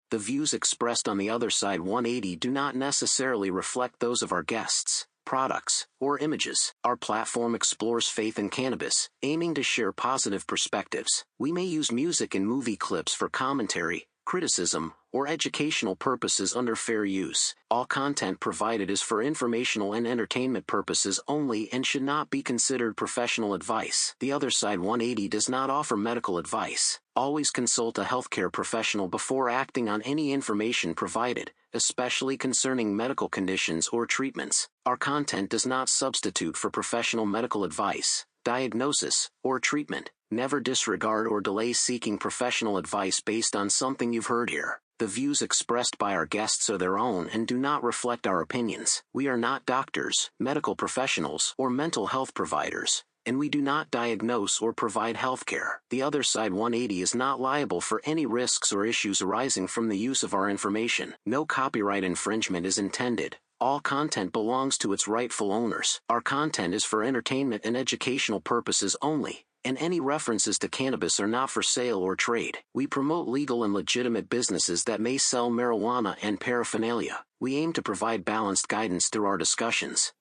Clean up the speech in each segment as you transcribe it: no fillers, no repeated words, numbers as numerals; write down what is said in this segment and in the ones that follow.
The views expressed on the Other Side 180 do not necessarily reflect those of our guests, products, or images. Our platform explores faith in cannabis, aiming to share positive perspectives. We may use music and movie clips for commentary, criticism, or educational purposes under fair use. All content provided is for informational and entertainment purposes only and should not be considered professional advice. The Other Side 180 does not offer medical advice. Always consult a healthcare professional before acting on any information provided, especially concerning medical conditions or treatments. Our content does not substitute for professional medical advice, diagnosis, or treatment. Never disregard or delay seeking professional advice based on something you've heard here. The views expressed by our guests are their own and do not reflect our opinions. We are not doctors, medical professionals, or mental health providers, and we do not diagnose or provide healthcare. The Other Side 180 is not liable for any risks or issues arising from the use of our information. No copyright infringement is intended. All content belongs to its rightful owners. Our content is for entertainment and educational purposes only, and any references to cannabis are not for sale or trade. We promote legal and legitimate businesses that may sell marijuana and paraphernalia. We aim to provide balanced guidance through our discussions.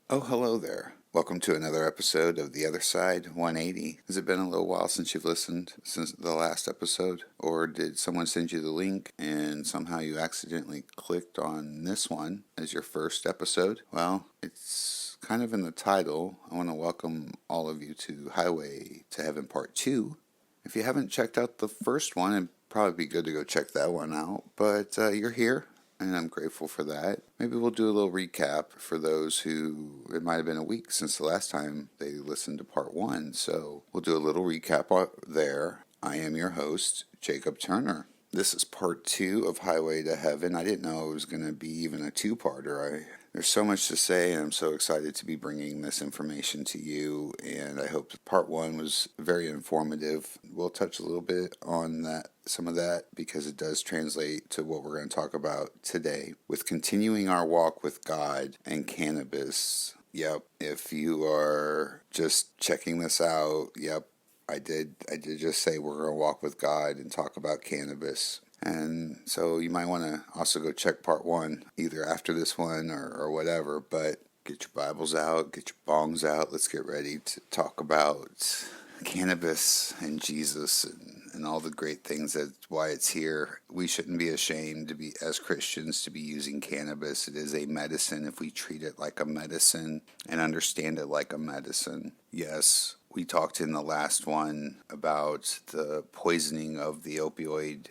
Oh, hello there. Welcome to another episode of The Other Side 180. Has it been a little while since you've listened since the last episode? Or did someone send you the link and somehow you accidentally clicked on this one as your first episode? Well, it's kind of in the title. I want to welcome all of you to Highway to Heaven Part 2. If you haven't checked out the first one, it'd probably be good to go check that one out. But you're here, and I'm grateful for that. Maybe we'll do a little recap for those who, it might have been a week since the last time they listened to Part 1. So we'll do a little recap there. I am your host, Jacob Turner. This is Part 2 of Highway to Heaven. I didn't know it was going to be even a two-parter. There's so much to say, and I'm so excited to be bringing this information to you, and I hope Part 1 was very informative. We'll touch a little bit on that, some of that, because it does translate to what we're going to talk about today. With continuing our walk with God and cannabis. Yep, if you are just checking this out, yep, I did just say we're going to walk with God and talk about cannabis. And so you might want to also go check Part 1, either after this one or whatever, but get your Bibles out, get your bongs out. Let's get ready to talk about cannabis and Jesus and all the great things that's why it's here. We shouldn't be ashamed to be, as Christians, to be using cannabis. It is a medicine if we treat it like a medicine and understand it like a medicine. Yes, we talked in the last one about the poisoning of the opioid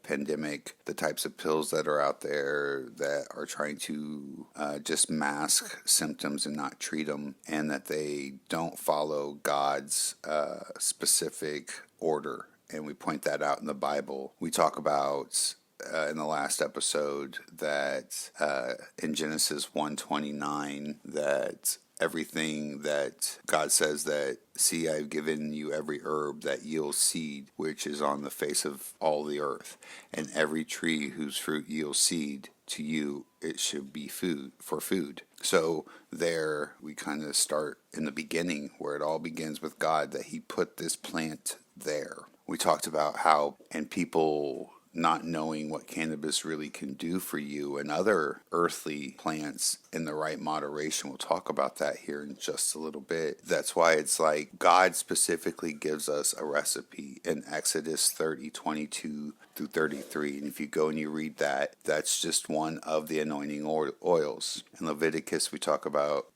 pandemic, the types of pills that are out there that are trying to just mask symptoms and not treat them, and that they don't follow God's specific order. And we point that out in the Bible. We talk about in the last episode that in Genesis 1:29 that everything that God says that, see, I've given you every herb that yields seed, which is on the face of all the earth, and every tree whose fruit yields seed, to you it should be food for food. So there we kind of start in the beginning, where it all begins with God, that he put this plant there. We talked about how, and people not knowing what cannabis really can do for you and other earthly plants in the right moderation. We'll talk about that here in just a little bit. That's why it's like God specifically gives us a recipe in Exodus 30:22 through 33. And if you go and you read that, that's just one of the anointing oils. In Leviticus, we talk about,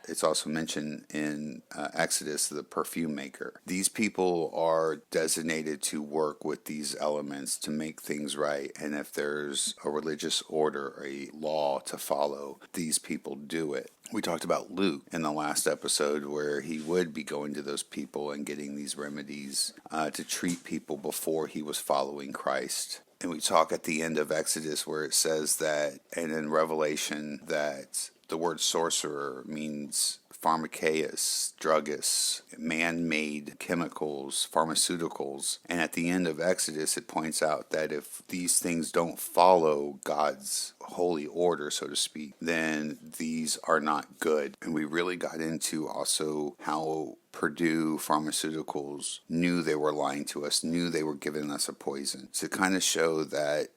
it's also mentioned in Exodus, the perfume maker. These people are designated to work with these elements to make things right. And if there's a religious order, a law to follow, these people do it. We talked about Luke in the last episode, where he would be going to those people and getting these remedies to treat people before he was following Christ. And we talk at the end of Exodus where it says that, and in Revelation, that the word sorcerer means pharmaceutics, druggists, man-made chemicals, pharmaceuticals. And at the end of Exodus, it points out that if these things don't follow God's holy order, so to speak, then these are not good. And we really got into also how Purdue Pharmaceuticals knew they were lying to us, knew they were giving us a poison, to kind of show that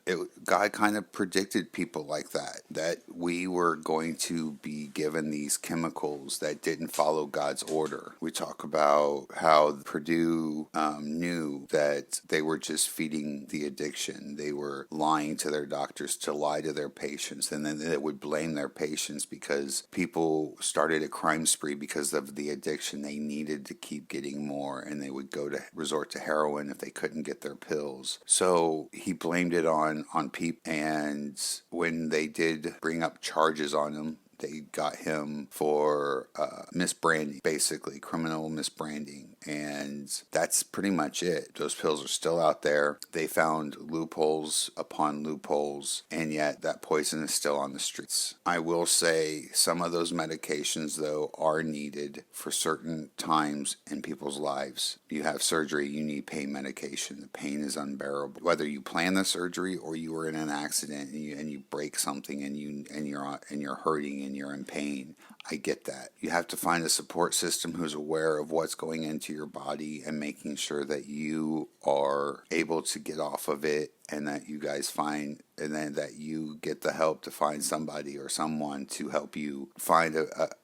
God kind of predicted people like that we were going to be given these chemicals that didn't follow God's order. We talk about how Purdue knew that they were just feeding the addiction. They were lying to their doctors to lie to their patients, and then they would blame their patients because people started a crime spree because of the addiction. They needed to keep getting more, and they would resort to heroin if they couldn't get their pills. So he blamed it on people, and when they did bring up charges on him, they got him for misbranding, basically criminal misbranding. And that's pretty much it. Those pills are still out there. They found loopholes upon loopholes, and yet that poison is still on the streets. I will say some of those medications, though, are needed for certain times in people's lives. You have surgery, you need pain medication. The pain is unbearable. Whether you plan the surgery or you were in an accident and you break something and you're hurting and you're in pain, I get that. You have to find a support system who's aware of what's going into your body and making sure that you are able to get off of it, and that you guys find, and then that you get the help to find somebody or someone to help you find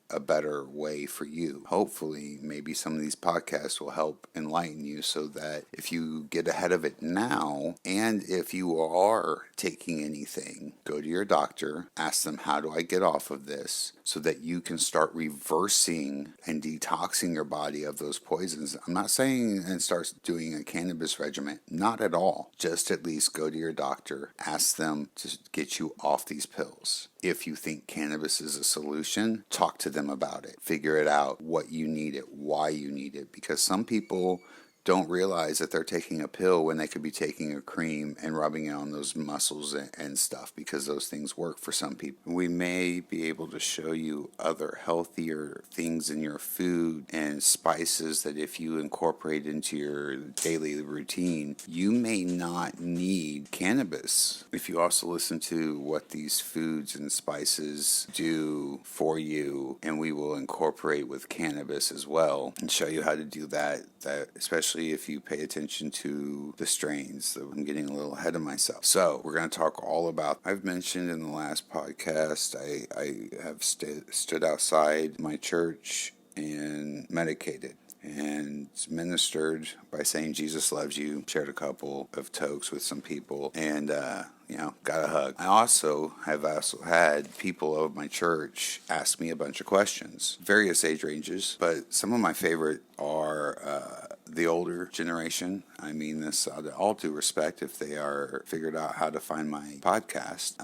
a better way for you. Hopefully, maybe some of these podcasts will help enlighten you so that if you get ahead of it now, and if you are taking anything, go to your doctor, ask them, how do I get off of this, so that you can start reversing and detoxing your body of those poisons. I'm not saying and start doing a cannabis regimen, not at all. Just at least go to your doctor, ask them to get you off these pills. If you think cannabis is a solution, talk to them about it. Figure it out, what you need it, why you need it. Because some people don't realize that they're taking a pill when they could be taking a cream and rubbing it on those muscles and stuff, because those things work for some people. We may be able to show you other healthier things in your food and spices that if you incorporate into your daily routine, you may not need cannabis. If you also listen to what these foods and spices do for you, and we will incorporate with cannabis as well and show you how to do that especially if you pay attention to the strains. So I'm getting a little ahead of myself. So we're going to talk all about, I've mentioned in the last podcast, I have stood outside my church and medicated and ministered by saying Jesus loves you, shared a couple of tokes with some people, and got a hug. I also have had people of my church ask me a bunch of questions, various age ranges, but some of my favorite are the older generation. I mean this out of all due respect if they are figured out how to find my podcast.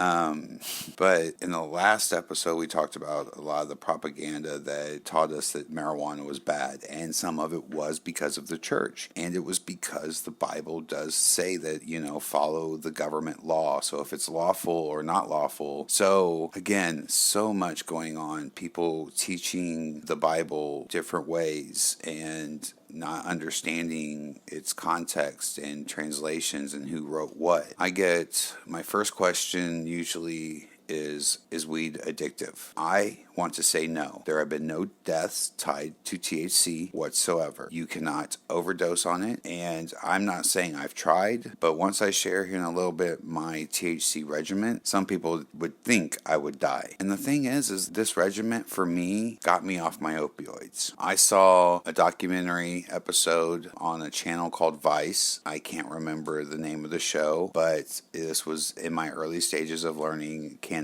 But in the last episode, we talked about a lot of the propaganda that taught us that marijuana was bad, and some of it was because of the church, and it was because the Bible does say that, follow the government law. So if it's lawful or not lawful. So again, so much going on, people teaching the Bible different ways and not understanding its context and translations and who wrote what. I get my first question usually is weed addictive? I want to say no. There have been no deaths tied to THC whatsoever. You cannot overdose on it, and I'm not saying I've tried, but once I share here in a little bit my THC regimen, some people would think I would die. And the thing is this regimen for me got me off my opioids. I saw a documentary episode on a channel called Vice. I can't remember the name of the show, but this was in my early stages of learning cannabis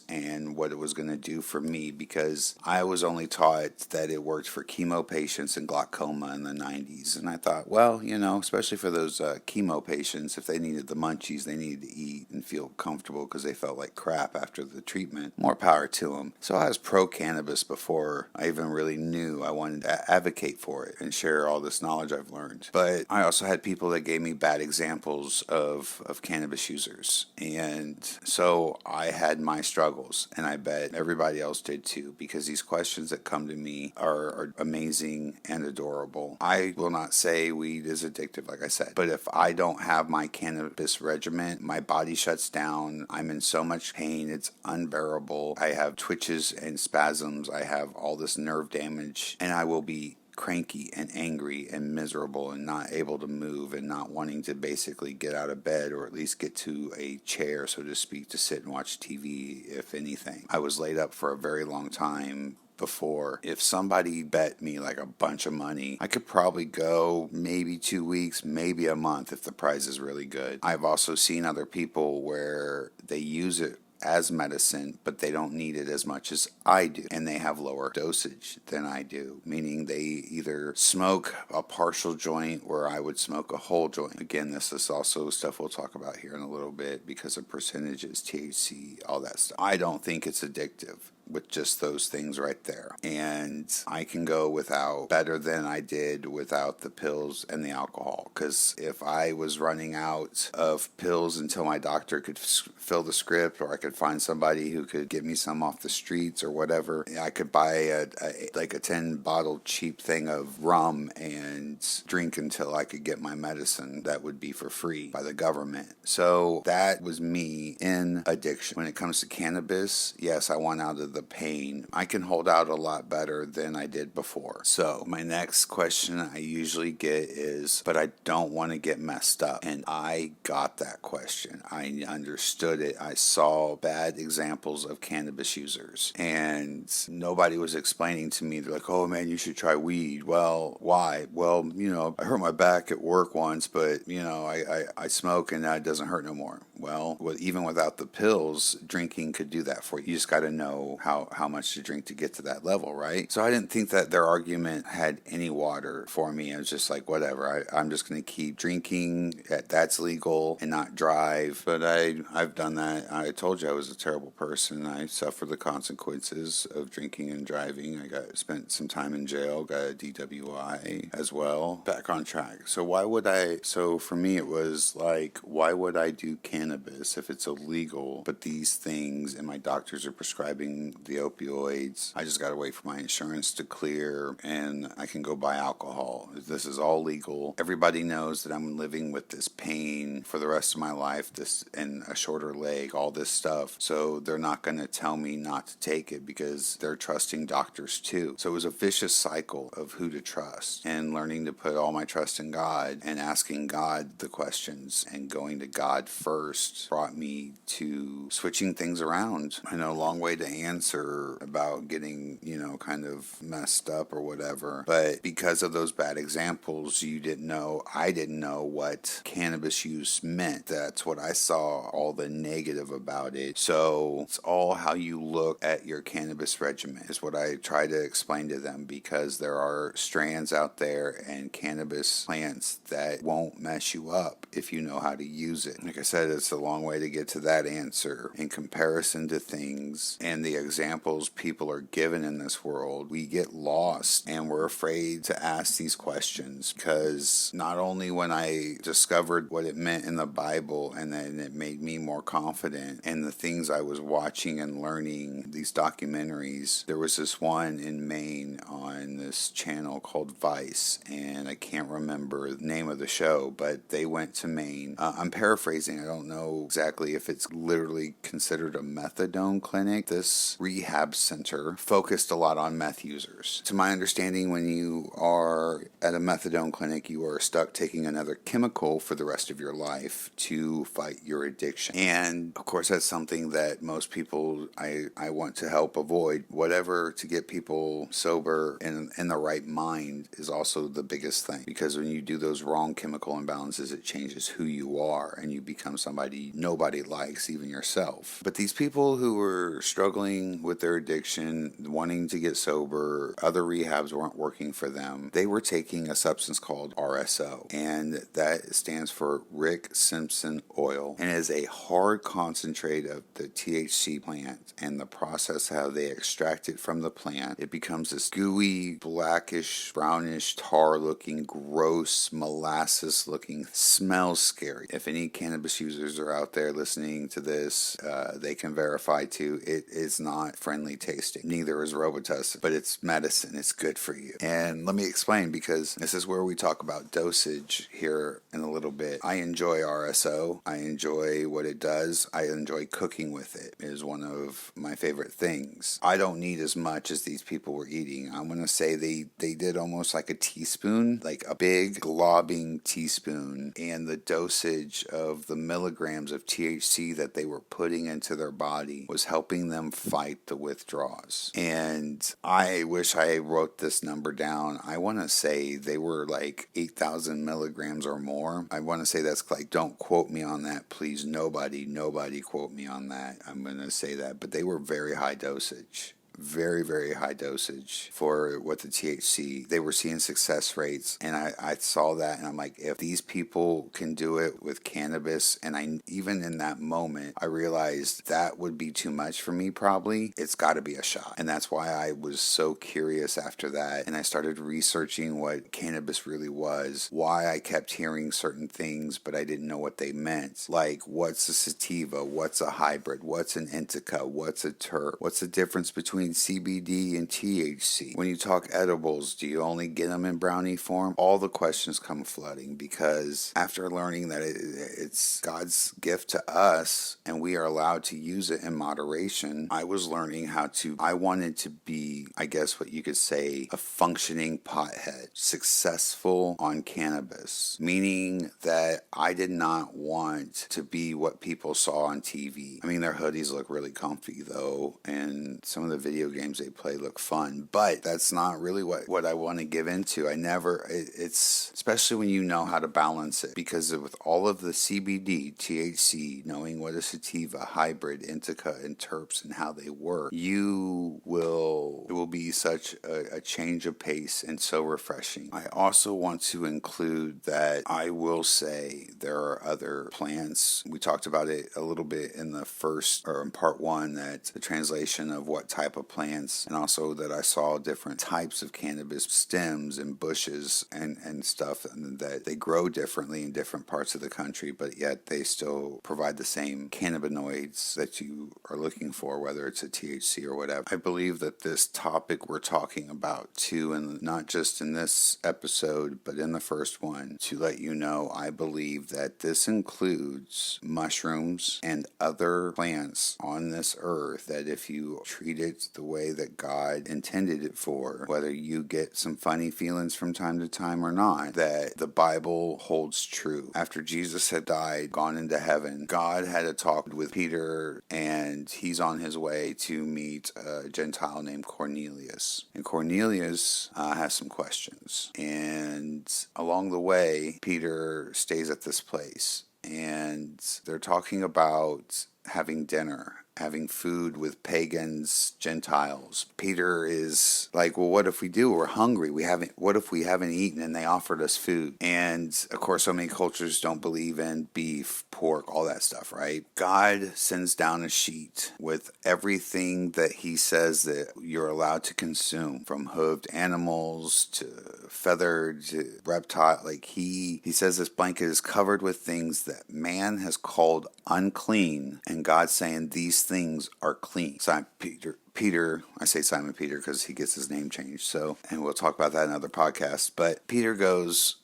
and what it was going to do for me, because I was only taught that it worked for chemo patients and glaucoma in the 90s. And I thought, well, especially for those chemo patients, if they needed the munchies, they needed to eat and feel comfortable because they felt like crap after the treatment. More power to them. So I was pro-cannabis before I even really knew I wanted to advocate for it and share all this knowledge I've learned. But I also had people that gave me bad examples of cannabis users. And so I had had my struggles, and I bet everybody else did too, because these questions that come to me are amazing and adorable. I will not say weed is addictive, like I said, but if I don't have my cannabis regimen, my body shuts down. I'm in so much pain, it's unbearable. I have twitches and spasms. I have all this nerve damage, and I will be cranky and angry and miserable and not able to move and not wanting to basically get out of bed, or at least get to a chair, so to speak, to sit and watch TV, if anything. I was laid up for a very long time before. If somebody bet me like a bunch of money, I could probably go maybe 2 weeks, maybe a month if the price is really good. I've also seen other people where they use it as medicine, but they don't need it as much as I do, and they have lower dosage than I do, meaning they either smoke a partial joint where I would smoke a whole joint. Again, this is also stuff we'll talk about here in a little bit because of percentages, THC, all that stuff. I don't think it's addictive with just those things right there. And I can go without better than I did without the pills and the alcohol. Because if I was running out of pills until my doctor could fill the script, or I could find somebody who could give me some off the streets or whatever, I could buy a 10 bottle cheap thing of rum and drink until I could get my medicine that would be for free by the government. So that was me in addiction. When it comes to cannabis, yes, I want out of the pain. I can hold out a lot better than I did before. So my next question I usually get is, but I don't want to get messed up. And I got that question. I understood it. I saw bad examples of cannabis users, and nobody was explaining to me. They're like, oh man, you should try weed. Well, why? Well, I hurt my back at work once, but I smoke and now it doesn't hurt no more. Well, even without the pills, drinking could do that for you. You just got to know how much to drink to get to that level, right? So I didn't think that their argument had any water for me. I was just like, whatever. I'm just going to keep drinking. That's legal, and not drive. But I've done that. I told you I was a terrible person. I suffered the consequences of drinking and driving. I spent some time in jail, got a DWI as well. Back on track. So for me, it was like, why would I do cannabis if it's illegal? But these things, and my doctors are prescribing the opioids. I just got to wait for my insurance to clear, and I can go buy alcohol. This is all legal. Everybody knows that I'm living with this pain for the rest of my life, this and a shorter leg, all this stuff. So they're not going to tell me not to take it because they're trusting doctors too. So it was a vicious cycle of who to trust, and learning to put all my trust in God and asking God the questions and going to God first brought me to switching things around. I know, long way to answer about getting, kind of messed up or whatever. But because of those bad examples, I didn't know what cannabis use meant. That's what I saw, all the negative about it. So it's all how you look at your cannabis regimen is what I try to explain to them, because there are strands out there and cannabis plants that won't mess you up if you know how to use it. Like I said, it's a long way to get to that answer. In comparison to things and the examples people are given in this world, we get lost and we're afraid to ask these questions, because not only when I discovered what it meant in the Bible, and then it made me more confident in the things I was watching and learning, these documentaries. There was this one in Maine on this channel called Vice, and I can't remember the name of the show, but they went to Maine. I'm paraphrasing. I don't know exactly if it's literally considered a methadone clinic. This rehab center focused a lot on meth users. To my understanding, when you are at a methadone clinic, you are stuck taking another chemical for the rest of your life to fight your addiction. And of course, that's something that most people I want to help avoid. Whatever to get people sober and in the right mind is also the biggest thing, because when you do those wrong chemical imbalances, it changes who you are and you become somebody nobody likes, even yourself. But these people who were struggling struggling with their addiction, wanting to get sober, other rehabs weren't working for them, they were taking a substance called RSO, and that stands for Rick Simpson oil, and is a hard concentrate of the THC plant, and the process how they extract it from the plant, it becomes this gooey, blackish, brownish, tar-looking, gross, molasses-looking, smells scary. If any cannabis users are out there listening to this, they can verify too, it is not friendly tasting. Neither is Robitussin, but it's medicine. It's good for you. And let me explain, because this is where we talk about dosage here in a little bit. I enjoy RSO. I enjoy what it does. I enjoy cooking with it. It is one of my favorite things. I don't need as much as these people were eating. I'm going to say they did almost like a teaspoon, like a big globbing teaspoon, and the dosage of the milligrams of THC that they were putting into their body was helping them fight the withdrawals. And I wish I wrote this number down. I want to say they were like 8,000 milligrams or more. I want to say that's like, don't quote me on that, please. Nobody quote me on that. I'm going to say that, but they were very high dosage. Very, very high dosage for what the THC. They were seeing success rates, and I saw that, and I'm like, if these people can do it with cannabis, and even in that moment, I realized that would be too much for me probably. It's got to be a shot. And that's why I was so curious after that, and I started researching what cannabis really was, why I kept hearing certain things, but I didn't know what they meant. Like, what's a sativa? What's a hybrid? What's an indica? What's a terp? What's the difference between CBD and THC? When you talk edibles, do you only get them in brownie form? All the questions come flooding, because after learning that it's God's gift to us and we are allowed to use it in moderation, I was learning I wanted to be, I guess what you could say, a functioning pothead, successful on cannabis, meaning that I did not want to be what people saw on TV. I mean, their hoodies look really comfy though, and some of the video games they play look fun, but that's not really what I want to give into. It's especially when you know how to balance it, because with all of the CBD, THC, knowing what a sativa, hybrid, indica, and terps and how they work, it will be such a change of pace and so refreshing. I also want to include that I will say there are other plants. We talked about it a little bit in the first, or in part one, that the translation of what type of plants, and also that I saw different types of cannabis stems and bushes and stuff, and that they grow differently in different parts of the country, but yet they still provide the same cannabinoids that you are looking for, whether it's a THC or whatever. I believe that this topic we're talking about too, and not just in this episode, but in the first one, to let you know, I believe that this includes mushrooms and other plants on this earth, that if you treat it the way that God intended it for, whether you get some funny feelings from time to time or not, that the Bible holds true. After Jesus had died, gone into heaven, God had a talk with Peter, and he's on his way to meet a Gentile named Cornelius. And Cornelius has some questions. And along the way, Peter stays at this place, and they're talking about having dinner, having food with pagans, Gentiles. Peter is like, well, what if we do? We're hungry. What if we haven't eaten and they offered us food? And of course, so many cultures don't believe in beef, pork, all that stuff, right? God sends down a sheet with everything that he says that you're allowed to consume, from hooved animals to feathered to reptile. Like he says this blanket is covered with things that man has called unclean, and God's saying these things are clean. Simon Peter, I say Simon Peter because he gets his name changed. So, and we'll talk about that in another podcast. But Peter goes,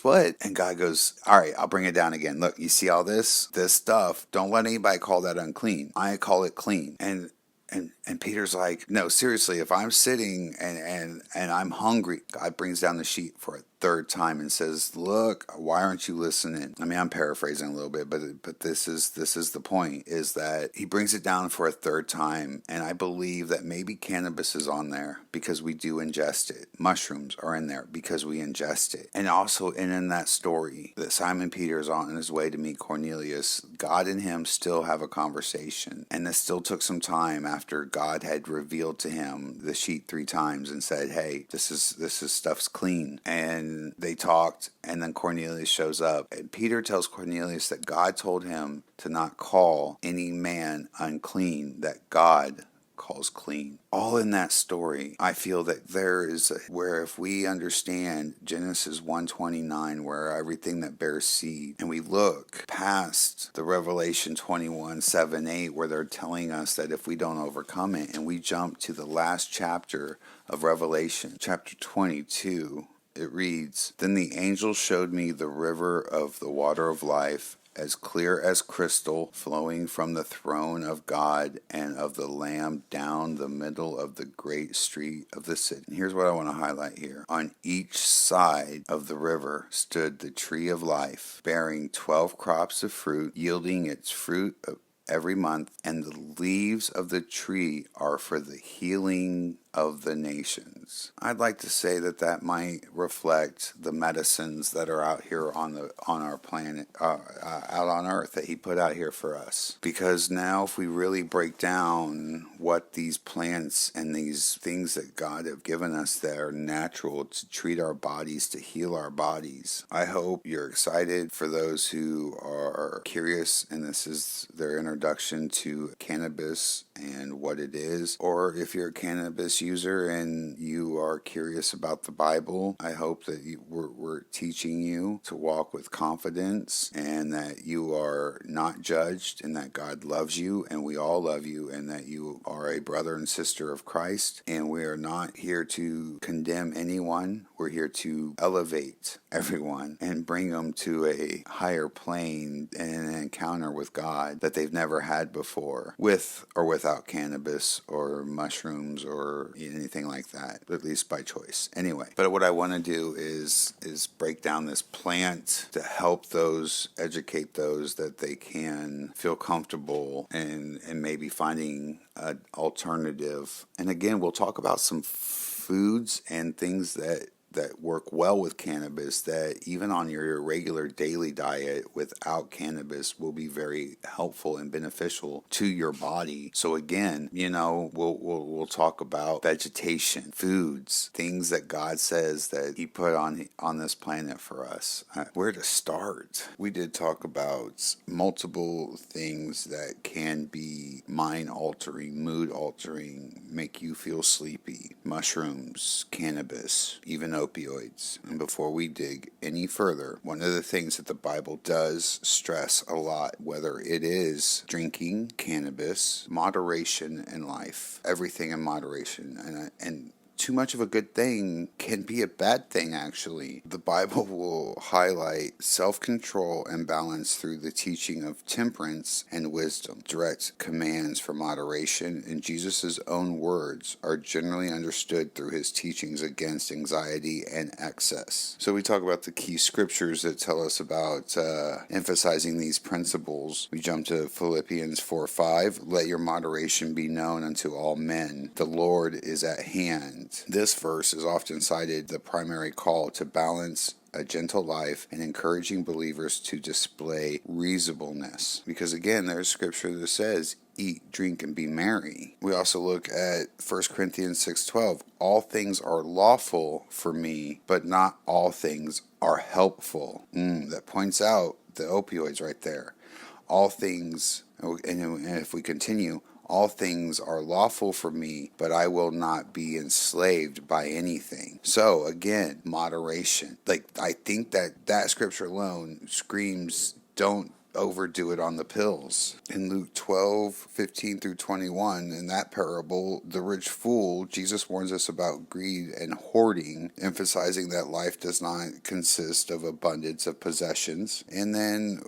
what? And God goes, all right, I'll bring it down again. Look, you see all this stuff? Don't let anybody call that unclean. I call it clean. And Peter's like, no, seriously, if I'm sitting and I'm hungry, God brings down the sheet for third time and says, look, why aren't you listening? I mean, I'm paraphrasing a little bit, but this is the point, is that he brings it down for a third time. And I believe that maybe cannabis is on there because we do ingest it. Mushrooms are in there because we ingest it. And also, in that story that Simon Peter is on his way to meet Cornelius, God and him still have a conversation. And this still took some time after God had revealed to him the sheet 3 times and said, hey, this is stuff's clean. And they talked, and then Cornelius shows up. And Peter tells Cornelius that God told him to not call any man unclean, that God calls clean. All in that story, I feel that there is where if we understand Genesis 1:29, where everything that bears seed, and we look past the Revelation 21:7-8, where they're telling us that if we don't overcome it, and we jump to the last chapter of Revelation, chapter 22, it reads, Then the angel showed me the river of the water of life, as clear as crystal, flowing from the throne of God and of the Lamb down the middle of the great street of the city. And here's what I want to highlight here. On each side of the river stood the tree of life, bearing 12 crops of fruit, yielding its fruit every month, and the leaves of the tree are for the healing of the nations. I'd like to say that might reflect the medicines that are out here on our planet, out on Earth, that he put out here for us. Because now, if we really break down what these plants and these things that God have given us that are natural to treat our bodies, to heal our bodies, I hope you're excited. For those who are curious, and this is their introduction to cannabis and what it is, or if you're a cannabis user and you are curious about the Bible, I hope that we're teaching you to walk with confidence, and that you are not judged, and that God loves you, and we all love you, and that you are a brother and sister of Christ. And we are not here to condemn anyone. We're here to elevate everyone and bring them to a higher plane and an encounter with God that they've never had before, with or without cannabis or mushrooms or anything like that, at least by choice. Anyway, but what I want to do is break down this plant to help those, educate those, that they can feel comfortable and maybe finding an alternative. And again, we'll talk about some foods and things that work well with cannabis, that even on your regular daily diet without cannabis will be very helpful and beneficial to your body. So again, we'll talk about vegetation, foods, things that God says that he put on this planet for us. Where to start? We did talk about multiple things that can be mind altering, mood altering, make you feel sleepy. Mushrooms, cannabis, even opioids. And before we dig any further, one of the things that the Bible does stress a lot, whether it is drinking, cannabis, moderation in life, everything in moderation, and too much of a good thing can be a bad thing, actually. The Bible will highlight self-control and balance through the teaching of temperance and wisdom. Direct commands for moderation, in Jesus' own words, are generally understood through his teachings against anxiety and excess. So we talk about the key scriptures that tell us about emphasizing these principles. We jump to Philippians 4:5. Let your moderation be known unto all men. The Lord is at hand. This verse is often cited the primary call to balance a gentle life and encouraging believers to display reasonableness. Because again, there's scripture that says, eat, drink, and be merry. We also look at 1 Corinthians 6:12. All things are lawful for me, but not all things are helpful. That points out the opioids right there. All things, and if we continue, all things are lawful for me, but I will not be enslaved by anything. So again, moderation. I think that scripture alone screams, don't overdo it on the pills. In Luke 12:15 through 21, in that parable, the rich fool, Jesus warns us about greed and hoarding, emphasizing that life does not consist of abundance of possessions. And then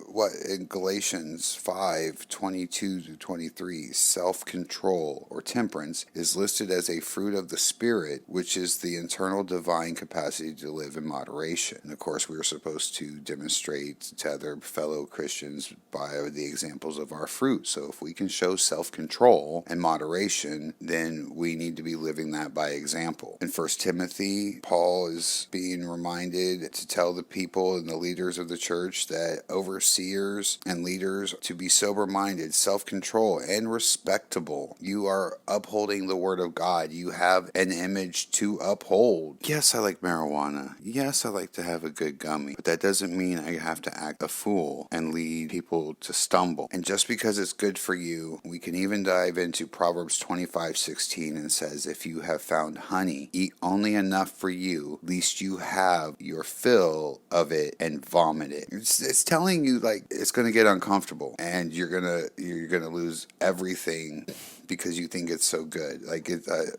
in Galatians 5:22 to 23, self-control or temperance is listed as a fruit of the Spirit, which is the internal divine capacity to live in moderation. And of course, we are supposed to demonstrate to other fellow Christians by the examples of our fruit. So if we can show self-control and moderation, then we need to be living that by example. In 1 Timothy, Paul is being reminded to tell the people and the leaders of the church that overseers and leaders to be sober-minded, self-control, and respectable. You are upholding the word of God. You have an image to uphold. Yes, I like marijuana. Yes, I like to have a good gummy. But that doesn't mean I have to act a fool and lead people to stumble. And just because it's good for you, we can even dive into Proverbs 25:16 and says, if you have found honey, eat only enough for you, lest you have your fill of it and vomit it. It's telling you like it's going to get uncomfortable and you're gonna lose everything because you think it's so good.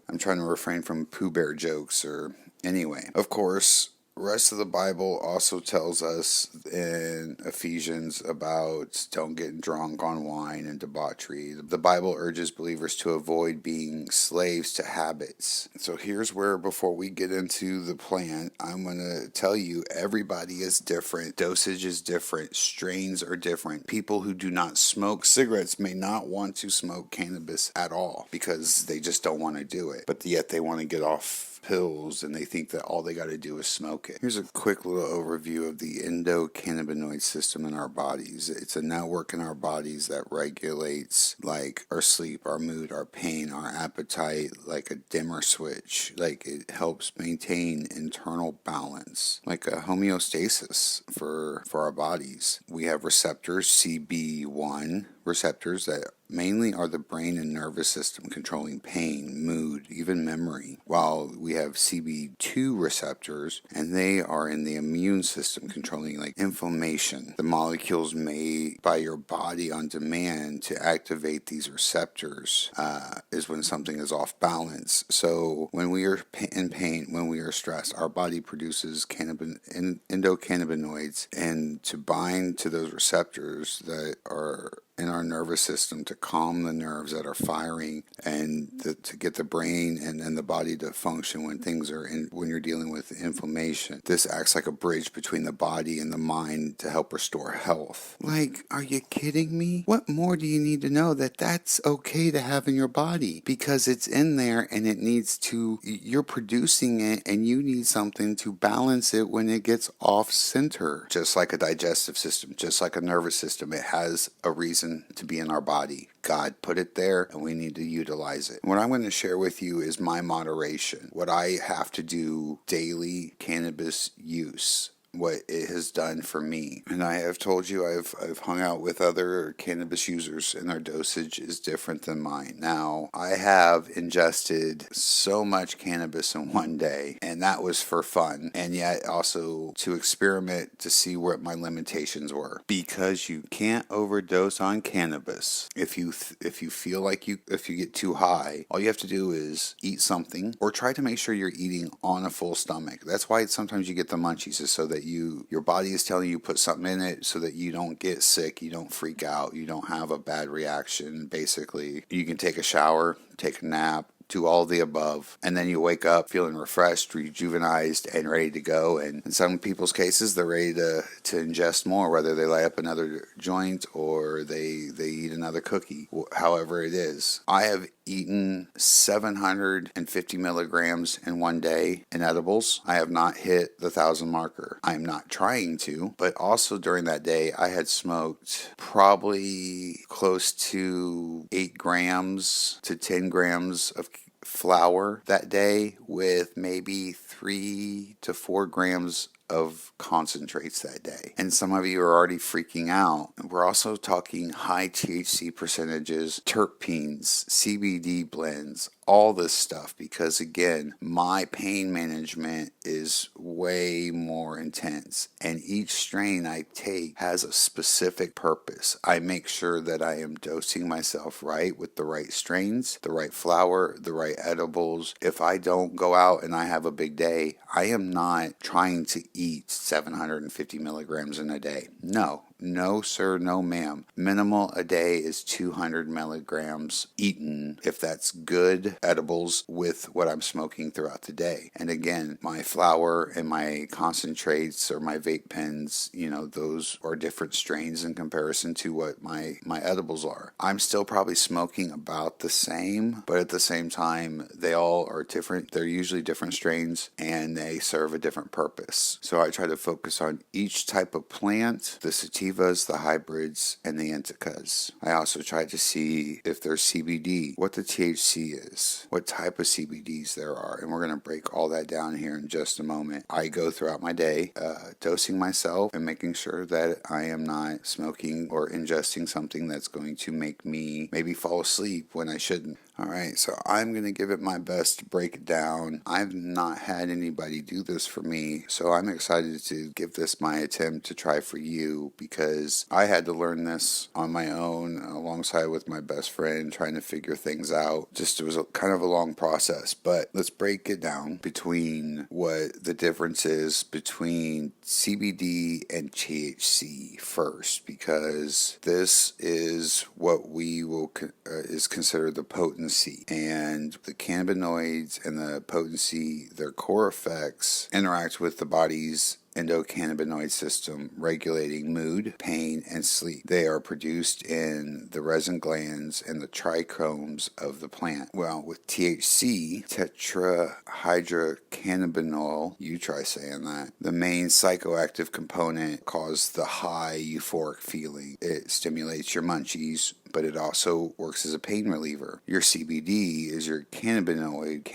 I'm trying to refrain from Pooh Bear jokes or anyway. Of course, the rest of the Bible also tells us in Ephesians about don't get drunk on wine and debauchery. The Bible urges believers to avoid being slaves to habits. So here's where, before we get into the plant, I'm going to tell you everybody is different. Dosage is different. Strains are different. People who do not smoke cigarettes may not want to smoke cannabis at all because they just don't want to do it. But yet they want to get off pills and they think that all they got to do is smoke it. Here's a quick little overview of the endocannabinoid system in our bodies. It's a network in our bodies that regulates like our sleep, our mood, our pain, our appetite, like a dimmer switch. Like it helps maintain internal balance, like a homeostasis for our bodies. We have receptors, CB1 receptors that mainly are the brain and nervous system controlling pain, mood, even memory, while we have CB2 receptors, and they are in the immune system controlling like inflammation. The molecules made by your body on demand to activate these receptors is when something is off balance. So when we are in pain, when we are stressed, our body produces endocannabinoids, and to bind to those receptors that are in our nervous system to calm the nerves that are firing and to get the brain and the body to function when things are when you're dealing with inflammation. This acts like a bridge between the body and the mind to help restore health. Like, are you kidding me? What more do you need to know that that's okay to have in your body? Because it's in there and you're producing it and you need something to balance it when it gets off center. Just like a digestive system, just like a nervous system, it has a reason to be in our body. God put it there and we need to utilize it. What I'm going to share with you is my moderation, what I have to do daily cannabis use, what it has done for me. And I have told you I've hung out with other cannabis users and their dosage is different than mine. Now, I have ingested so much cannabis in one day, and that was for fun, and yet also to experiment to see what my limitations were, because you can't overdose on cannabis. If you feel like if you get too high, all you have to do is eat something or try to make sure you're eating on a full stomach. That's why sometimes you get the munchies, is so that your body is telling you put something in it so that you don't get sick, you don't freak out, you don't have a bad reaction. Basically, you can take a shower, take a nap, do all the above, and then you wake up feeling refreshed, rejuvenized, and ready to go. And in some people's cases, they're ready to ingest more, whether they light up another joint or they eat another cookie, however it is. I have eaten 750 milligrams in one day in edibles. I have not hit the 1,000 marker. I'm not trying to, but also during that day, I had smoked probably close to 8 grams to 10 grams of flour that day, with maybe 3 to 4 grams of concentrates that day. And some of you are already freaking out. We're also talking high THC percentages, terpenes, CBD blends, all this stuff, because again, my pain management is way more intense, and each strain I take has a specific purpose. I make sure that I am dosing myself right with the right strains, the right flower, the right edibles. If I don't go out and I have a big day, I am not trying to eat 750 milligrams in a day. No, sir, no, ma'am. Minimal a day is 200 milligrams eaten, if that's good edibles with what I'm smoking throughout the day. And again, my flower and my concentrates or my vape pens, those are different strains in comparison to what my edibles are. I'm still probably smoking about the same, but at the same time, they all are different. They're usually different strains, and they serve a different purpose. So I try to focus on each type of plant, the sativas, the hybrids, and the indicas. I also try to see if there's CBD, what the THC is, what type of CBDs there are, and we're going to break all that down here in just a moment. I go throughout my day dosing myself and making sure that I am not smoking or ingesting something that's going to make me maybe fall asleep when I shouldn't. Alright, so I'm going to give it my best to break it down. I've not had anybody do this for me, so I'm excited to give this my attempt to try for you, because I had to learn this on my own alongside with my best friend, trying to figure things out. It was kind of a long process, but let's break it down between what the difference is between CBD and THC first, because this is what we will is considered the potency. And the cannabinoids and the potency, their core effects interact with the body's endocannabinoid system, regulating mood, pain, and sleep. They are produced in the resin glands and the trichomes of the plant. Well, with THC, tetrahydrocannabinol, you try saying that, the main psychoactive component causes the high euphoric feeling. It stimulates your munchies, but it also works as a pain reliever. Your CBD is your cannabinoid.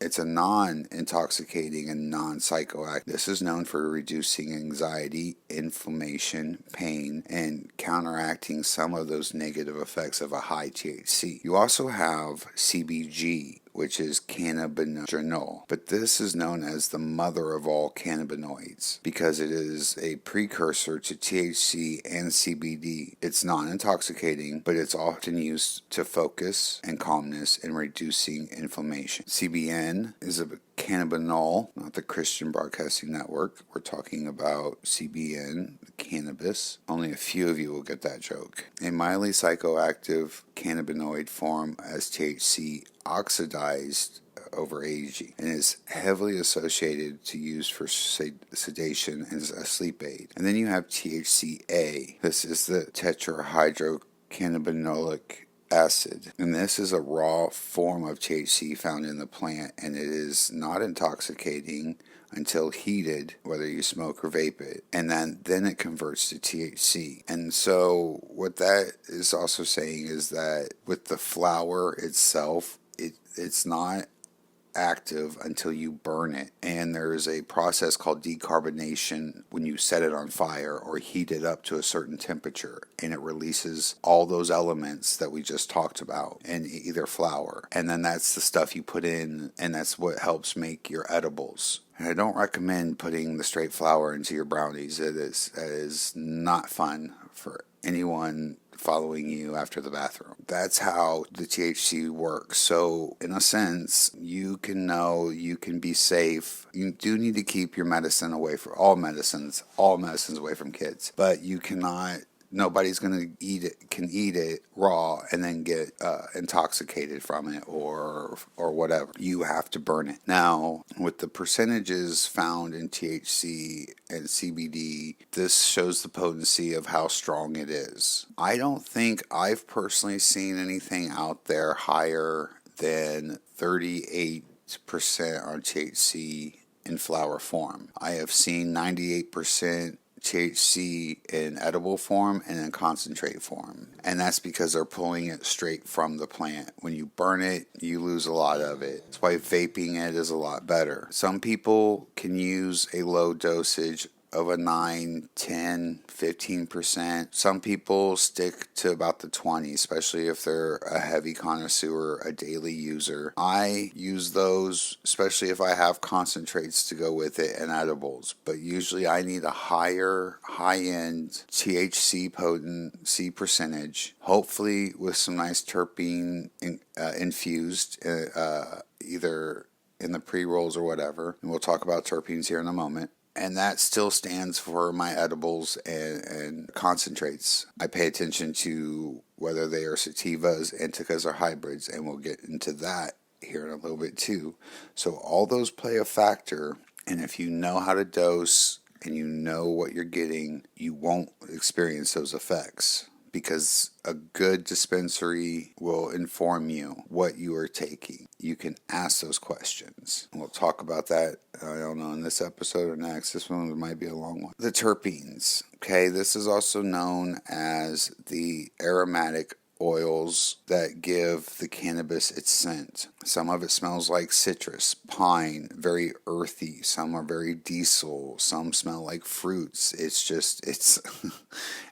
It's a non-intoxicating and non-psychoactive. This is known for reducing anxiety, inflammation, pain, and counteracting some of those negative effects of a high THC. You also have CBG, which is cannabinol. But this is known as the mother of all cannabinoids because it is a precursor to THC and CBD. It's non-intoxicating, but it's often used to focus and calmness and reducing inflammation. CBN is a cannabinol, not the Christian Broadcasting Network. We're talking about CBN, cannabis. Only a few of you will get that joke. A mildly psychoactive cannabinoid form as THC oxidized over aging and is heavily associated to use for sedation as a sleep aid. And then you have THCA. This is the tetrahydrocannabinolic acid, and this is a raw form of THC found in the plant, and it is not intoxicating until heated, whether you smoke or vape it, and then it converts to THC. And so what that is also saying is that with the flower itself, it's not active until you burn it, and there's a process called decarbonation when you set it on fire or heat it up to a certain temperature, and it releases all those elements that we just talked about in either flower, and then that's the stuff you put in, and that's what helps make your edibles. And I don't recommend putting the straight flower into your brownies. That is not fun for anyone following you after the bathroom. That's how the THC works. So in a sense, you can know, you can be safe. You do need to keep your medicine away from all medicines away from kids, but you cannot. Nobody's going to can eat it raw and then get intoxicated from it or whatever. You have to burn it. Now, with the percentages found in THC and CBD, this shows the potency of how strong it is. I don't think I've personally seen anything out there higher than 38% on THC in flower form. I have seen 98% THC in edible form and in concentrate form. And that's because they're pulling it straight from the plant. When you burn it, you lose a lot of it. That's why vaping it is a lot better. Some people can use a low dosage of a 9, 10, 15%. Some people stick to about the 20, especially if they're a heavy connoisseur, a daily user. I use those, especially if I have concentrates to go with it and edibles. But usually I need a high-end THC potency percentage, hopefully with some nice terpene infused, either in the pre-rolls or whatever. And we'll talk about terpenes here in a moment. And that still stands for my edibles and concentrates. I pay attention to whether they are sativas, indicas, or hybrids, and we'll get into that here in a little bit too. So all those play a factor, and if you know how to dose and you know what you're getting, you won't experience those effects. Because a good dispensary will inform you what you are taking. You can ask those questions. And we'll talk about that, I don't know, in this episode or next. This one might be a long one. The terpenes. Okay, this is also known as the aromatic oils that give the cannabis its scent. Some of it smells like citrus, pine, very earthy. Some are very diesel. Some smell like fruits. It's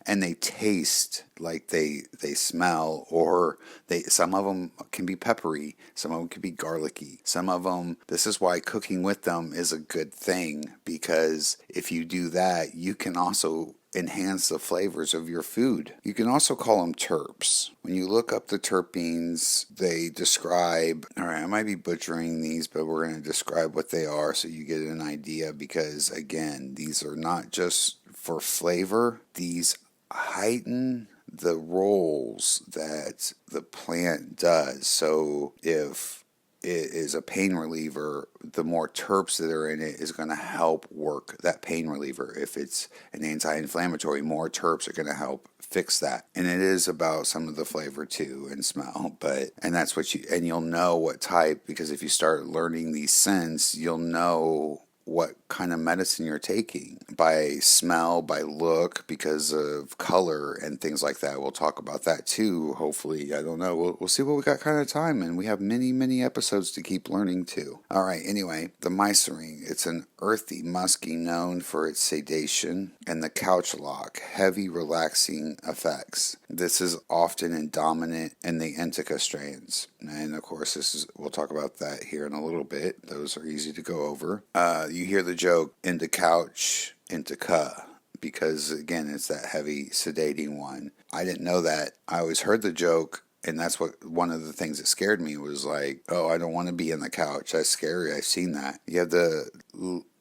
and they taste like they smell, or some of them can be peppery. Some of them can be garlicky. Some of them, this is why cooking with them is a good thing, because if you do that, you can also enhance the flavors of your food. You can also call them terps. When you look up the terpenes, they describe, all right, I might be butchering these, but we're going to describe what they are so you get an idea, because again, these are not just for flavor. These heighten the roles that the plant does. So if it is a pain reliever, the more terps that are in it is going to help work that pain reliever. If it's an anti-inflammatory, more terps are going to help fix that. And it is about some of the flavor too and smell, and that's what you'll know what type, because if you start learning these scents, you'll know what kind of medicine you're taking by smell, by look, because of color and things like that. We'll talk about that too, hopefully. I don't know. We'll see what we got kind of time, and we have many episodes to keep learning too. All right, anyway, the mycering. It's an earthy musky known for its sedation, and the couch lock, heavy relaxing effects. This is often in dominant in the indica strains. And of course, we'll talk about that here in a little bit. Those are easy to go over. You hear the joke, into couch, indica, because again, it's that heavy sedating one. I didn't know that. I always heard the joke, and that's one of the things that scared me was like, oh, I don't want to be in the couch. That's scary. I've seen that. You have the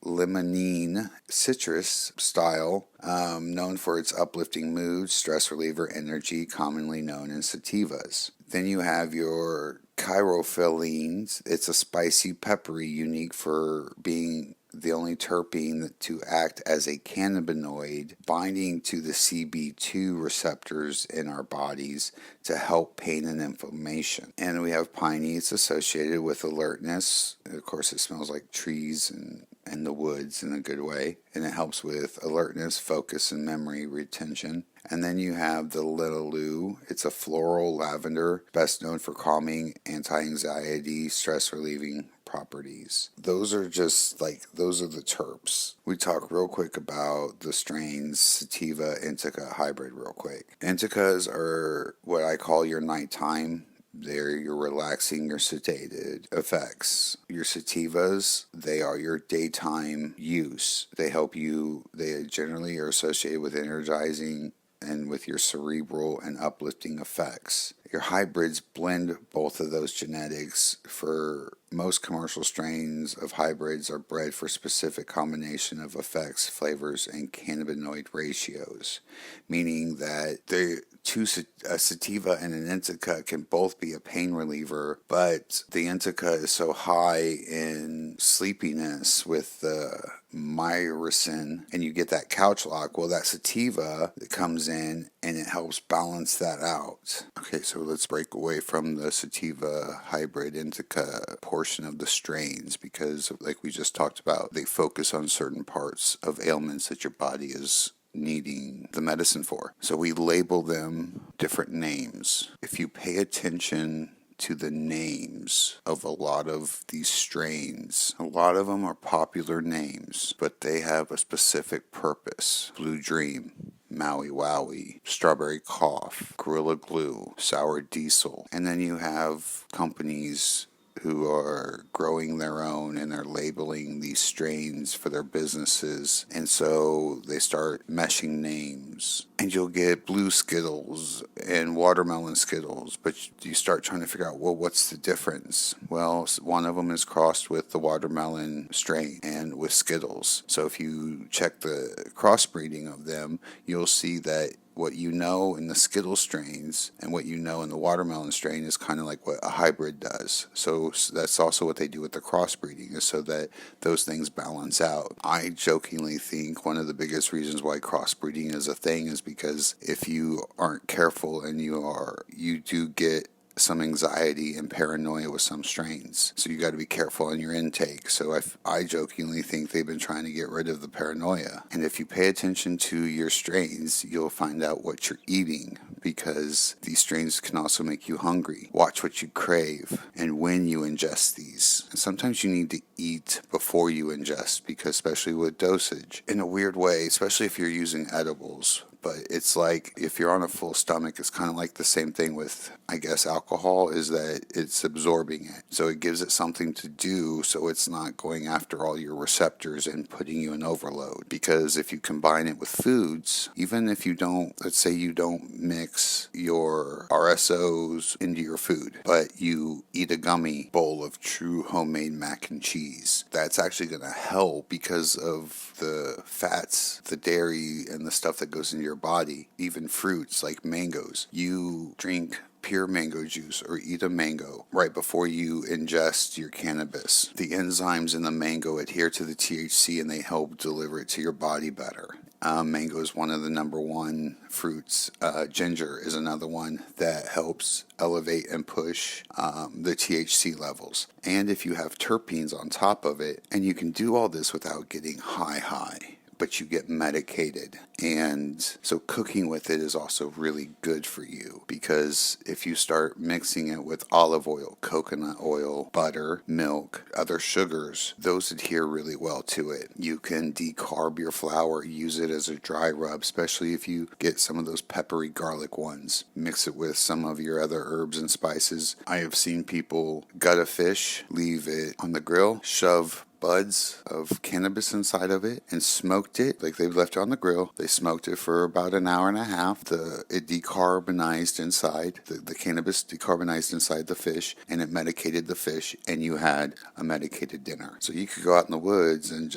limonene citrus style, known for its uplifting mood, stress reliever, energy, commonly known as sativas. Then you have your chirophyllines. It's a spicy peppery, unique for being the only terpene to act as a cannabinoid, binding to the CB2 receptors in our bodies to help pain and inflammation. And we have piney. It's associated with alertness. Of course, it smells like trees and the woods in a good way, and it helps with alertness, focus, and memory retention. And then you have the Lilaloo. It's a floral lavender, best known for calming, anti-anxiety, stress-relieving properties. Those are the terps. We talk real quick about the strains sativa, indica, hybrid real quick. Indicas are what I call your nighttime. They're your relaxing, your sedated effects. Your sativas, they are your daytime use. They help you, they generally are associated with energizing and with your cerebral and uplifting effects. Your hybrids blend both of those genetics. For most commercial strains of hybrids are bred for specific combination of effects, flavors, and cannabinoid ratios, meaning that a sativa and an indica can both be a pain reliever, but the indica is so high in sleepiness with the myrcene, and you get that couch lock. Well, that sativa that comes in and it helps balance that out. Okay, so let's break away from the sativa hybrid indica portion of the strains because, like we just talked about, they focus on certain parts of ailments that your body is needing the medicine for. So we label them different names. If you pay attention to the names of a lot of these strains, a lot of them are popular names, but they have a specific purpose. Blue Dream, Maui Wowie, Strawberry Cough, Gorilla Glue, Sour Diesel. And then you have companies who are growing their own and are labeling these strains for their businesses. And so they start meshing names. And you'll get blue Skittles and watermelon Skittles, but you start trying to figure out, well, what's the difference? Well, one of them is crossed with the watermelon strain and with Skittles. So if you check the crossbreeding of them, you'll see that what you know in the Skittle strains and what you know in the watermelon strain is kind of like what a hybrid does. So that's also what they do with the crossbreeding, is so that those things balance out. I jokingly think one of the biggest reasons why crossbreeding is a thing is because if you aren't careful and you do get some anxiety and paranoia with some strains. So you got to be careful on your intake. So I jokingly think they've been trying to get rid of the paranoia. And if you pay attention to your strains, you'll find out what you're eating, because these strains can also make you hungry. Watch what you crave and when you ingest these. And sometimes you need to eat before you ingest, because especially with dosage, in a weird way, especially if you're using edibles. But it's like, if you're on a full stomach, it's kind of like the same thing with, I guess, alcohol, is that it's absorbing it. So it gives it something to do, so it's not going after all your receptors and putting you in overload. Because if you combine it with foods, even if you don't, let's say you don't mix your RSOs into your food, but you eat a gummy bowl of true homemade mac and cheese, that's actually going to help because of the fats, the dairy, and the stuff that goes into your body. Even fruits like mangoes. You drink pure mango juice or eat a mango right before you ingest your cannabis. The enzymes in the mango adhere to the THC and they help deliver it to your body better. Mango is one of the number one fruits. Ginger is another one that helps elevate and push the THC levels. And if you have terpenes on top of it, and you can do all this without getting high, but you get medicated. And so cooking with it is also really good for you, because if you start mixing it with olive oil, coconut oil, butter, milk, other sugars, those adhere really well to it. You can decarb your flour, use it as a dry rub, especially if you get some of those peppery garlic ones. Mix it with some of your other herbs and spices. I have seen people gut a fish, leave it on the grill, shove buds of cannabis inside of it and smoked it. Like, they left it on the grill, they smoked it for about an hour and a half. It decarbonized inside, the cannabis decarbonized inside the fish, and it medicated the fish, and you had a medicated dinner. So you could go out in the woods and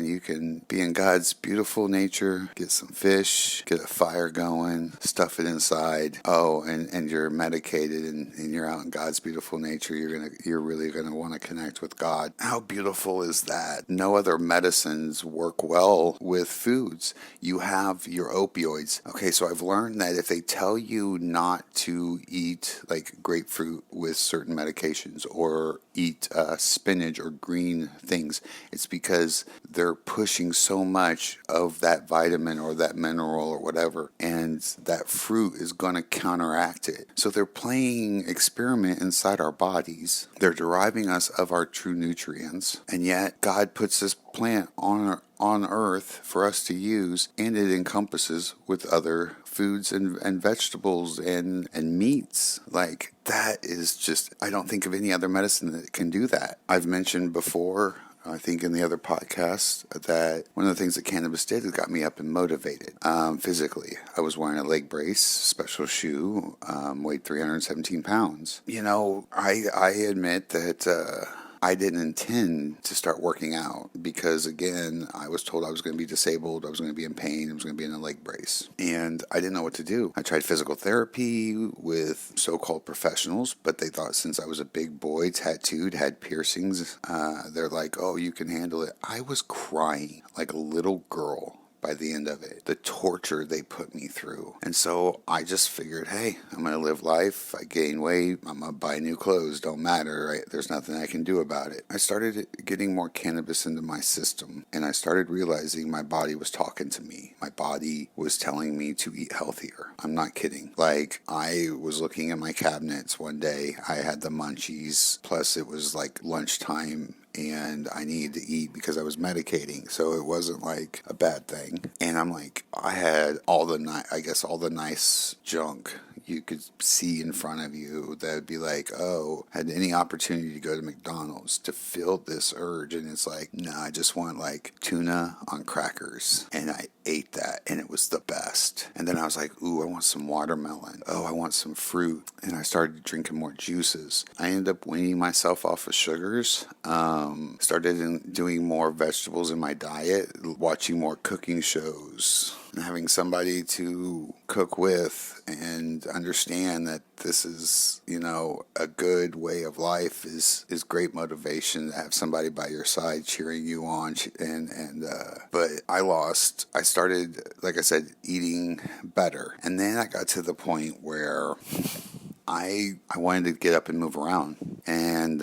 you can be in God's beautiful nature, get some fish, get a fire going, stuff it inside. And you're medicated and you're out in God's beautiful nature. You're really gonna want to connect with God. How beautiful is that? No other medicines work well with foods. You have your opioids. Okay, so I've learned that if they tell you not to eat like grapefruit with certain medications, or eat spinach or green things, it's because they're pushing so much of that vitamin or that mineral or whatever, and that fruit is going to counteract it. So they're playing experiment inside our bodies. They're deriving us of our true nutrients, and yet God puts this plant on earth for us to use, and it encompasses with other foods and vegetables and meats. Like, that is just, I don't think of any other medicine that can do that. I've mentioned before, I think in the other podcast, that one of the things that cannabis did is got me up and motivated physically. I was wearing a leg brace, special shoe, weighed 317 pounds. I admit that I didn't intend to start working out because, again, I was told I was going to be disabled, I was going to be in pain, I was going to be in a leg brace. And I didn't know what to do. I tried physical therapy with so-called professionals, but they thought since I was a big boy, tattooed, had piercings, they're like, oh, you can handle it. I was crying like a little girl by the end of it, the torture they put me through. And so I just figured, hey, I'm going to live life. I gain weight. I'm going to buy new clothes. Don't matter, right? There's nothing I can do about it. I started getting more cannabis into my system, and I started realizing my body was talking to me. My body was telling me to eat healthier. I'm not kidding. Like, I was looking at my cabinets one day. I had the munchies, plus it was like lunchtime, and I needed to eat because I was medicating, so it wasn't like a bad thing. And I'm like, I had all the nice junk you could see in front of you that would be like, oh, had any opportunity to go to McDonald's to feel this urge, and it's like, no, I just want like tuna on crackers, and I ate that, and it was the best. And then I was like, ooh, I want some watermelon. Oh, I want some fruit. And I started drinking more juices. I ended up weaning myself off of sugars. Started doing more vegetables in my diet, watching more cooking shows, and having somebody to cook with and understand that this is, a good way of life is great motivation to have somebody by your side cheering you on. But I started, like I said, eating better. And then I got to the point where I wanted to get up and move around. And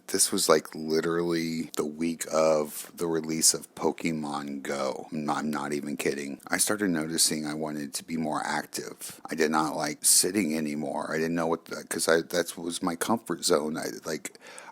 this was like literally the week of the release of Pokemon Go. I'm not even kidding. I started noticing I wanted to be more active. I did not like sitting anymore. I didn't know because that was my comfort zone.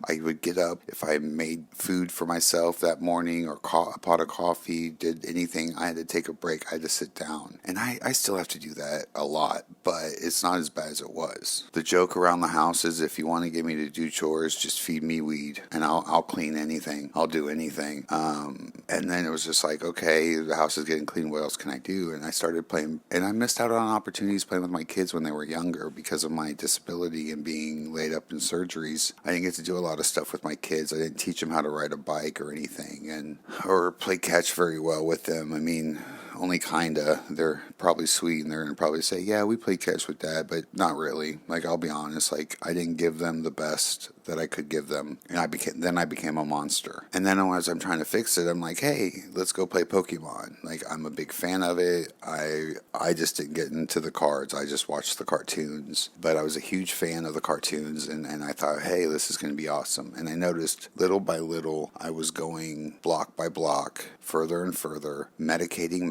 I would get up if I made food for myself that morning, or a pot of coffee, did anything. I had to take a break. I had to sit down. And I still have to do that a lot, but it's not as bad as it was. The joke around the house is, if you want to get me to do chores, just feed me weed, and I'll clean anything. I'll do anything. And then it was just like, okay, the house is getting clean. What else can I do? And I started playing, and I missed out on opportunities playing with my kids when they were younger because of my disability and being laid up in surgeries. I didn't get to do a lot of stuff with my kids. I didn't teach them how to ride a bike or anything, or play catch very well with them. I mean, only kinda. They're probably sweet, and they're gonna probably say, yeah, we played catch with Dad, but not really. Like, I'll be honest, like, I didn't give them the best that I could give them, and I became a monster. And then as I'm trying to fix it, I'm like, hey, let's go play Pokemon. Like, I'm a big fan of it. I just didn't get into the cards. I just watched the cartoons, but I was a huge fan of the cartoons, and I thought, hey, this is gonna be awesome. And I noticed little by little I was going block by block, further and further, medicating.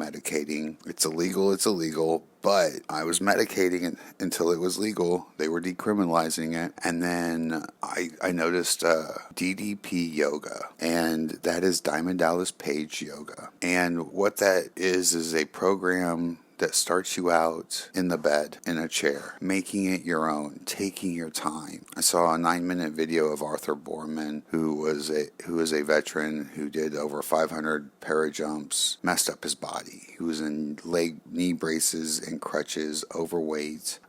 It's illegal, but I was medicating until it was legal. They were decriminalizing it. And then I noticed DDP yoga, and that is Diamond Dallas Page yoga. And what that is a program that starts you out in the bed, in a chair, making it your own, taking your time. I saw a 9-minute video of Arthur Borman, who is a veteran who did over 500 para-jumps, messed up his body. He was in knee braces and crutches, overweight,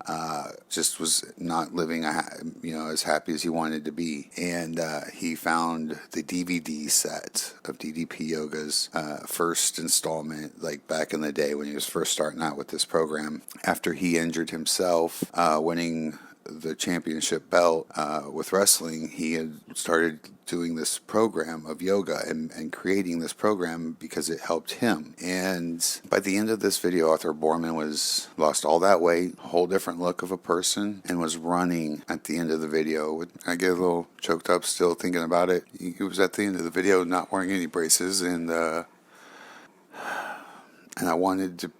just was not living as happy as he wanted to be. And he found the DVD set of DDP Yoga's first installment, like back in the day when he was first starting out with this program, after he injured himself winning the championship belt with wrestling. He had started doing this program of yoga and creating this program because it helped him. And by the end of this video, Arthur Borman lost all that weight, whole different look of a person, and was running at the end of the video. I get a little choked up still thinking about it. He was at the end of the video not wearing any braces, and I wanted to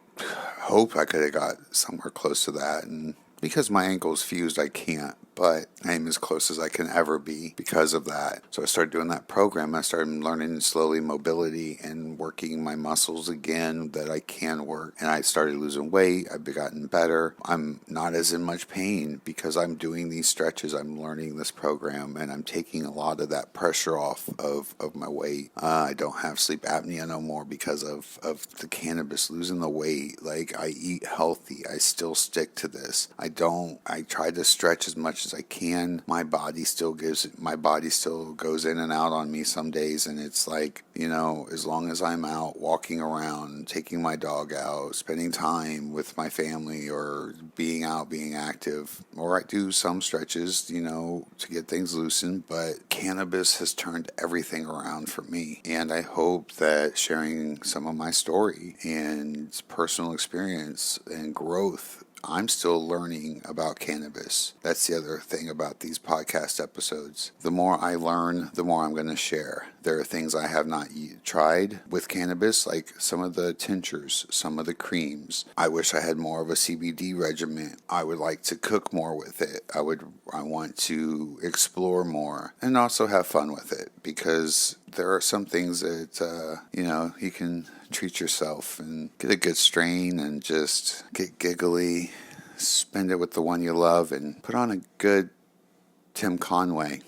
hope I could have got somewhere close to that, and because my ankle's fused, I can't, but I'm as close as I can ever be because of that. So I started doing that program. I started learning slowly mobility and working my muscles again that I can work. And I started losing weight. I've gotten better. I'm not as in much pain because I'm doing these stretches. I'm learning this program, and I'm taking a lot of that pressure off of my weight. I don't have sleep apnea no more because of the cannabis, losing the weight. Like, I eat healthy. I still stick to this. I try to stretch as much much as I can. My body still goes in and out on me some days, and it's like, as long as I'm out walking around, taking my dog out, spending time with my family, or being out, being active, or I do some stretches, to get things loosened, but cannabis has turned everything around for me. And I hope that sharing some of my story and personal experience and growth, I'm still learning about cannabis. That's the other thing about these podcast episodes. The more I learn, the more I'm going to share. There are things I have not tried with cannabis, like some of the tinctures, some of the creams. I wish I had more of a CBD regimen. I would like to cook more with it. I want to explore more and also have fun with it, because there are some things that, you can treat yourself and get a good strain and just get giggly, spend it with the one you love, and put on a good Tim Conway.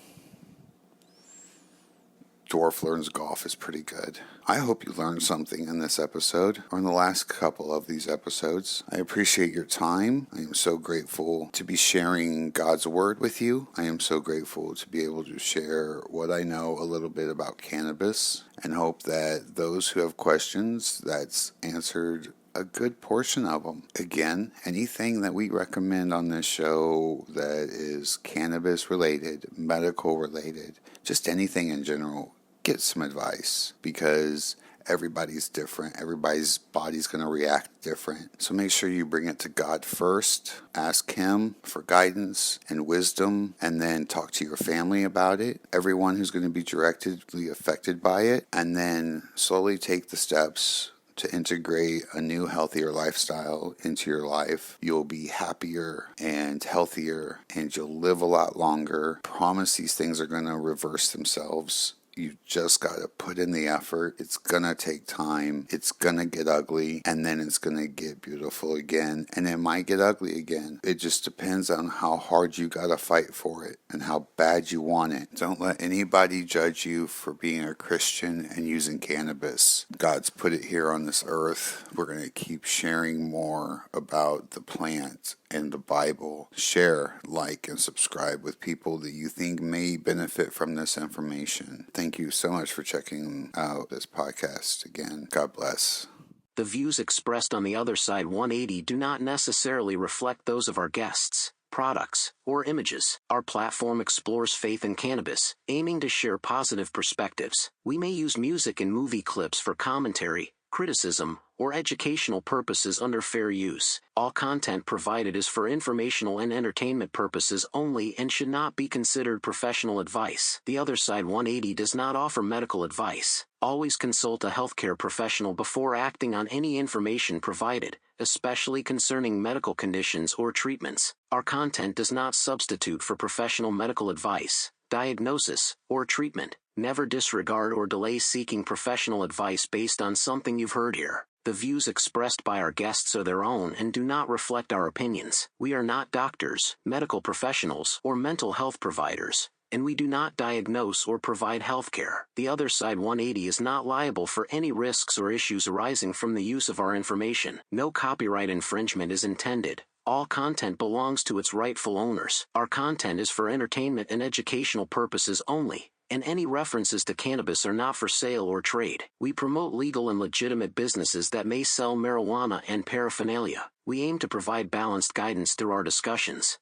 Dwarf Learns Golf is pretty good. I hope you learned something in this episode, or in the last couple of these episodes. I appreciate your time. I am so grateful to be sharing God's Word with you. I am so grateful to be able to share what I know a little bit about cannabis, and hope that those who have questions, that's answered a good portion of them. Again, anything that we recommend on this show that is cannabis related, medical related, just anything in general, get some advice, because everybody's different. Everybody's body's going to react different. So make sure you bring it to God first. Ask Him for guidance and wisdom, and then talk to your family about it, everyone who's going to be directly affected by it, and then slowly take the steps to integrate a new, healthier lifestyle into your life. You'll be happier and healthier, and you'll live a lot longer. Promise these things are going to reverse themselves. You just got to put in the effort. It's going to take time. It's going to get ugly, and then it's going to get beautiful again, and it might get ugly again. It just depends on how hard you got to fight for it and how bad you want it. Don't let anybody judge you for being a Christian and using cannabis. God's put it here on this earth. We're going to keep sharing more about the plant and the Bible. Share, like, and subscribe with people that you think may benefit from this information. Thank you so much for checking out this podcast again. God bless. The views expressed on the Other Side 180 do not necessarily reflect those of our guests, products, or images. Our platform explores faith in cannabis, aiming to share positive perspectives. We may use music and movie clips for commentary, criticism, or educational purposes under fair use. All content provided is for informational and entertainment purposes only and should not be considered professional advice. The Other Side 180 does not offer medical advice. Always consult a healthcare professional before acting on any information provided, especially concerning medical conditions or treatments. Our content does not substitute for professional medical advice, diagnosis, or treatment. Never disregard or delay seeking professional advice based on something you've heard here. The views expressed by our guests are their own and do not reflect our opinions. We are not doctors, medical professionals, or mental health providers, and we do not diagnose or provide health care. The Other Side 180 is not liable for any risks or issues arising from the use of our information. No copyright infringement is intended. All content belongs to its rightful owners. Our content is for entertainment and educational purposes only, and any references to cannabis are not for sale or trade. We promote legal and legitimate businesses that may sell marijuana and paraphernalia. We aim to provide balanced guidance through our discussions.